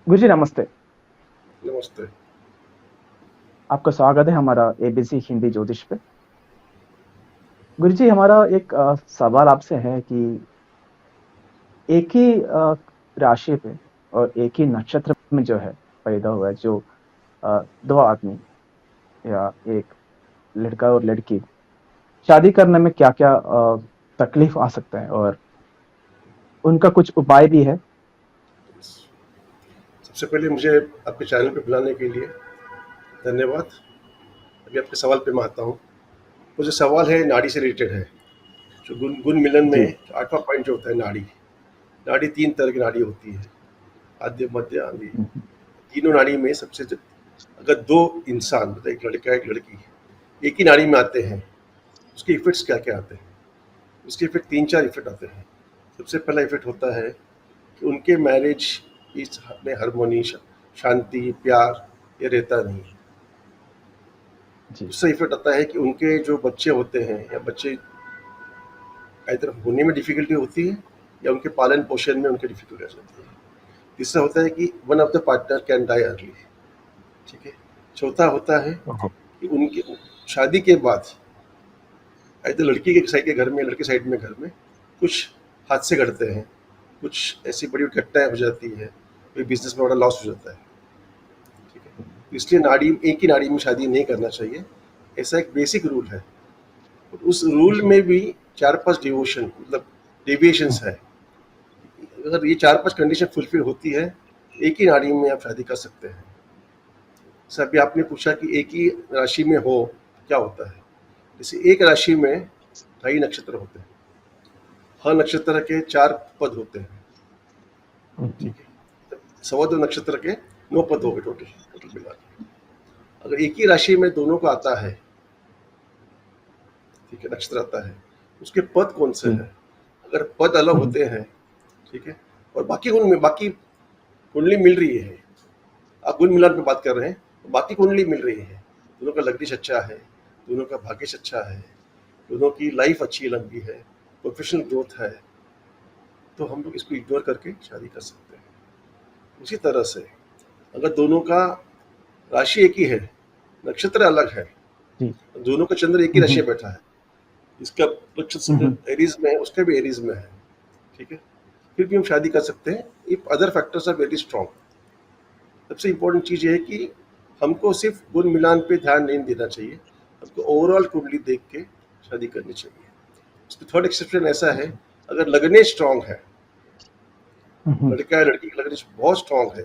गुरुजी नमस्ते। नमस्ते। आपका स्वागत है हमारा एबीसी हिंदी ज्योतिष पे। गुरुजी हमारा एक सवाल आपसे है कि एक ही राशि पे और एक ही नक्षत्र में जो है पैदा हुआ है जो 2 आदमी या एक लड़का और लड़की शादी करने में क्या-क्या तकलीफ आ सकता है और उनका कुछ उपाय भी है? सबसे पहले मुझे आपके चैनल पे बुलाने के लिए धन्यवाद। अभी आपके सवाल पे मैं आता हूँ। वो जो सवाल है नाड़ी से रिलेटेड है। जो गुण गुण मिलन जी। में 8वां पॉइंट जो होता है नाड़ी। नाड़ी 3 तरह की नाड़ी होती है। आद्य, मध्य, आंधी। हुँ, हुँ। तीनों नाड़ी में अगर 2 इंसान मतलब एक लड़का एक लड़की एक ही नाड़ी में आते हैं, उसके इफ़ेक्ट्स क्या-क्या आते हैं? उसके इफ़ेक्ट 3-4 इफ़ेक्ट आते हैं। सबसे पहला इफ़ेक्ट होता है कि उनके मैरिज इस में हार्मोनी, शांति, प्यार ये रहता नहीं है। जी। दूसरा इफेक्ट आता है कि उनके जो बच्चे होते हैं या बच्चे इधर होने में डिफिकल्टी होती है या उनके पालन पोषण में उनकी डिफिकल्टी आ जाती है। तीसरा होता है कि one of the partner can die early. ठीक है। चौथा होता है ओहो! कि उनके शादी के बाद इधर लड़की के साइड के घर में लड़के साइड में घर में कुछ हादसे घटते हैं, कुछ ऐसी बड़ी घटनाएं हो जाती है, कोई बिजनेस में बड़ा लॉस हो जाता है। ठीक है। तो इसलिए नाड़ी एक ही नाड़ी में शादी नहीं करना चाहिए, ऐसा एक बेसिक रूल है। उस रूल जी। में भी 4-5 डिवोशन मतलब डेविएशंस है। अगर ये 4-5 कंडीशन फुलफिल होती है, एक ही नाड़ी में आप शादी कर सकते हैं। जैसे अभी आपने पूछा कि एक ही राशि में हो, क्या होता है? जैसे एक राशि में ढाई नक्षत्र होते हैं। हर नक्षत्र के 4 पद होते हैं। हुँ, ठीक हुँ। है। सवा 2 नक्षत्र के 9 पद हो गए टोटल टोटल मिला के। अगर एक ही राशि में दोनों का आता है, ठीक है, नक्षत्र आता है, उसके पद कौन से जी। हैं? अगर पद अलग हुँ, हुँ। होते हैं, ठीक है, और बाकी कुंडली मिल रही है, आप गुण मिलान पे बात कर रहे हैं, तो बाकी कुंडली मिल रही है, दोनों का लग्निश अच्छा है, दोनों का भाग्यश अच्छा है, दोनों की लाइफ अच्छी लंबी है, प्रोफेशनल ग्रोथ है, तो हम लोग इसको इग्नोर करके शादी कर सकते हैं। उसी तरह से अगर दोनों का राशि एक ही है, नक्षत्र अलग है, जी। दोनों का चंद्र एक ही हुँ, राशि हुँ। में बैठा है, इसका हुँ, नक्षत्र हुँ। एरीज में है, उसका भी एरीज में है, ठीक है, फिर भी हम शादी कर सकते हैं if other factors are very strong. सबसे इम्पोर्टेंट चीज़ ये है कि हमको सिर्फ गुण मिलान पे ध्यान नहीं देना चाहिए, हमको ओवरऑल कुंडली देख के शादी करनी चाहिए। उसमें थर्ड एक्सेप्शन ऐसा है, जी। अगर लगने स्ट्रांग है, हुँ, हुँ। लड़का या लड़की की लगने बहुत स्ट्रांग है,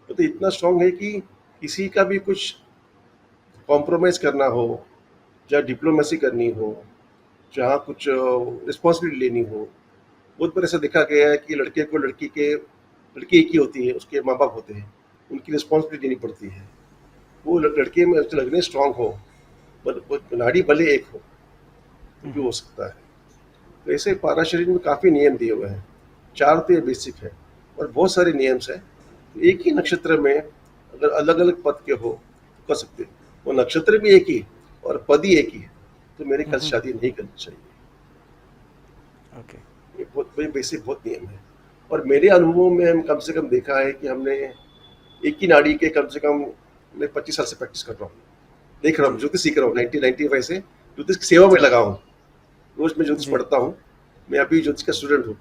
तो इतना स्ट्रांग है कि किसी का भी कुछ कॉम्प्रोमाइज़ करना हो, या डिप्लोमेसी करनी हो, जहाँ कुछ रिस्पॉन्सिबिलिटी लेनी हो, बहुत बार ऐसा देखा गया है कि लड़के को लड़की एक ही होती है, उसके माँ बाप होते हैं, उनकी रिस्पॉन्सिबिलिटी लेनी पड़ती है। वो लड़के में लगने स्ट्रांग हो, नाड़ी भले एक हो, तो हुँ, भी हुँ। हो सकता है। तो ऐसे पारा शरीर में काफ़ी नियम दिए हुए हैं। 4 तो ये बेसिक है और बहुत सारे नियम्स हैं। तो एक ही नक्षत्र में अगर अलग-अलग पद के हो तो कर सकते हैं। वो नक्षत्र भी एक ही और पद ही एक ही है, तो मेरे हुँ, ख्याल से हुँ। शादी नहीं करनी चाहिए। ओके। ये बहुत बेसिक बहुत नियम है। और मेरे अनुभवों में हम कम से कम देखा है कि हमने एक ही नाड़ी के कम से कम मैं 25 साल से प्रैक्टिस कर रहा हूँ। देख रहा हूँ, जी। ज्योतिष सीख रहा हूँ 1995 से ज्योतिष की सेवा में जी। लगा हूँ। रोज मैं ज्योतिष जी। पढ़ता हूँ। मैं अभी ज्योतिष का स्टूडेंट हूँ।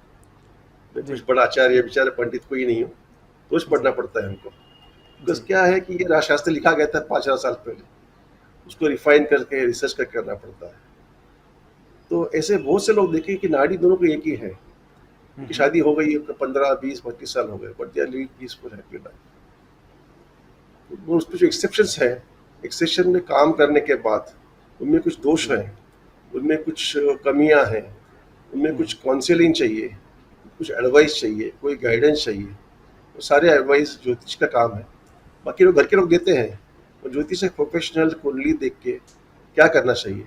मैं कुछ जी। बड़ा आचार्य विचार्य पंडित कोई नहीं हूँ। रोज पढ़ना जी। पड़ता है हमको। बिकॉज जी। क्या है कि ये राजशास्त्र लिखा गया था 5,000 साल पहले, उसको रिफाइन करके रिसर्च करके करना पड़ता है। तो ऐसे बहुत से लोग देखे कि नाड़ी दोनों को एक ही है, हुँ, उनकी हुँ। शादी हो गई, 15, 20, 25 साल हो गए, but they are living peaceful happy life. वो उसमें जो एक्सेप्शंस है, एक्सेप्शन में काम करने के बाद उनमें कुछ दोष जी। हैं, उनमें कुछ कमियां हैं, उनमें हुँ, कुछ काउंसलिंग चाहिए, कुछ एडवाइस चाहिए, कोई गाइडेंस चाहिए। वो सारे एडवाइस ज्योतिष का काम है। बाकी लोग घर के लोग देते हैं, और ज्योतिष एक प्रोफेशनल कुंडली देख के क्या करना चाहिए।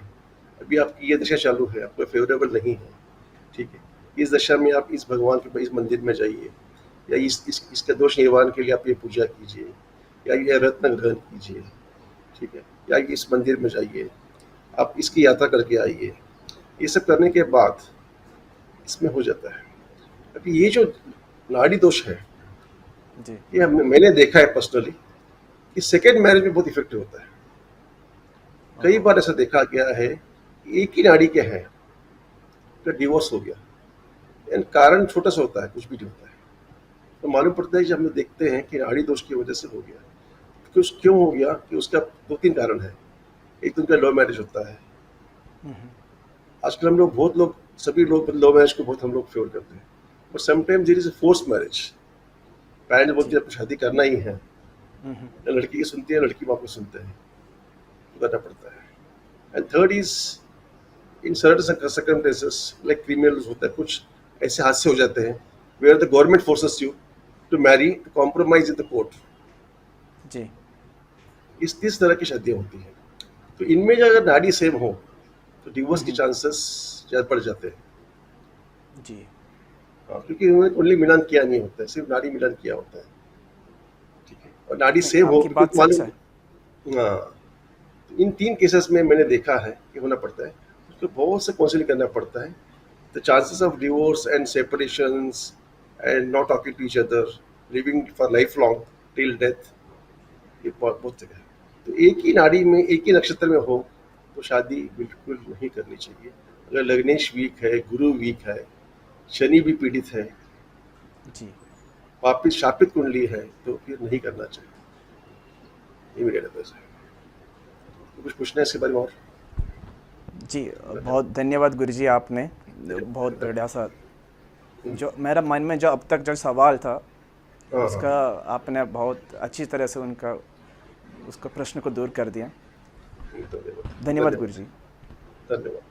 अभी आपकी ये दशा चालू है, आपको फेवरेबल नहीं है, ठीक है, इस दशा में आप इस भगवान के इस मंदिर में जाइए, या इसके दोष निवारण के लिए आप ये पूजा कीजिए, या ये रत्न ग्रहण कीजिए, ठीक है, या इस मंदिर में जाइए, आप इसकी यात्रा करके आइए। ये सब करने के बाद इसमें हो जाता है। अभी ये जो नाड़ी दोष है, जी। ये मैंने देखा है पर्सनली कि सेकेंड मैरिज में बहुत इफेक्टिव होता है। कई बार ऐसा देखा गया है, एक ही नाड़ी के हैं तो डिवोर्स हो गया, एंड कारण छोटा सा होता है, कुछ भी नहीं होता है, तो मालूम पड़ता है कि हम लोग देखते हैं कि नाड़ी दोष की वजह से हो गया। क्यों हो गया कि उसका 2-3 कारण है। एक तो उनका लव मैरिज होता है। आजकल हम लोग बहुत लोग सभी लोग लव मैरिज को बहुत हम लोग फेवर करते हैं, but sometimes there is a force marriage. Parents बोलते हैं आपको शादी करना ही है, लड़की की सुनती है, लड़की बाप को सुनते हैं, तो करना पड़ता है। And third is in certain circumstances like criminals होता है, कुछ ऐसे हादसे हो जाते हैं where the government forces you to marry to compromise in the court. जी। इस तरह की शादियां होती हैं। तो इनमें जो अगर नाड़ी सेम हो तो डिवोर्स के चांसेस ज़्यादा बढ़ जाते हैं। जी। हाँ, क्योंकि उन्होंने कुंडली मिलान किया नहीं होता है, सिर्फ नाड़ी मिलान किया होता है। ठीक है, और नाड़ी नहीं, सेम हो आपकी क्योंकि बात सच मालूम। है। हाँ, तो इन 3 केसेस में मैंने देखा है कि होना पड़ता है, उसको बहुत से काउंसलिंग करना पड़ता है। The chances of divorce and separations and not talking to each other, living for life long till death, ये बहुत जगह है। तो एक ही नाड़ी में, एक ही नक्षत्र में हो तो शादी बिल्कुल नहीं करनी चाहिए। अगर लग्नेश वीक है, गुरु वीक है, शनि भी पीड़ित है, जी। वापिस शापित कुंडली है, तो फिर नहीं करना चाहिए। ये मेरी एडवाइस है। तो कुछ पूछना है इसके बारे में और? जी, बहुत धन्यवाद गुरुजी, आपने बहुत बढ़िया सा, जो मेरा मन में जो अब तक जो सवाल था हाँ, उसका आपने बहुत अच्छी तरह से उसका प्रश्न को दूर कर दिया। धन्यवाद। धन्यवाद गुरुजी। धन्यवाद।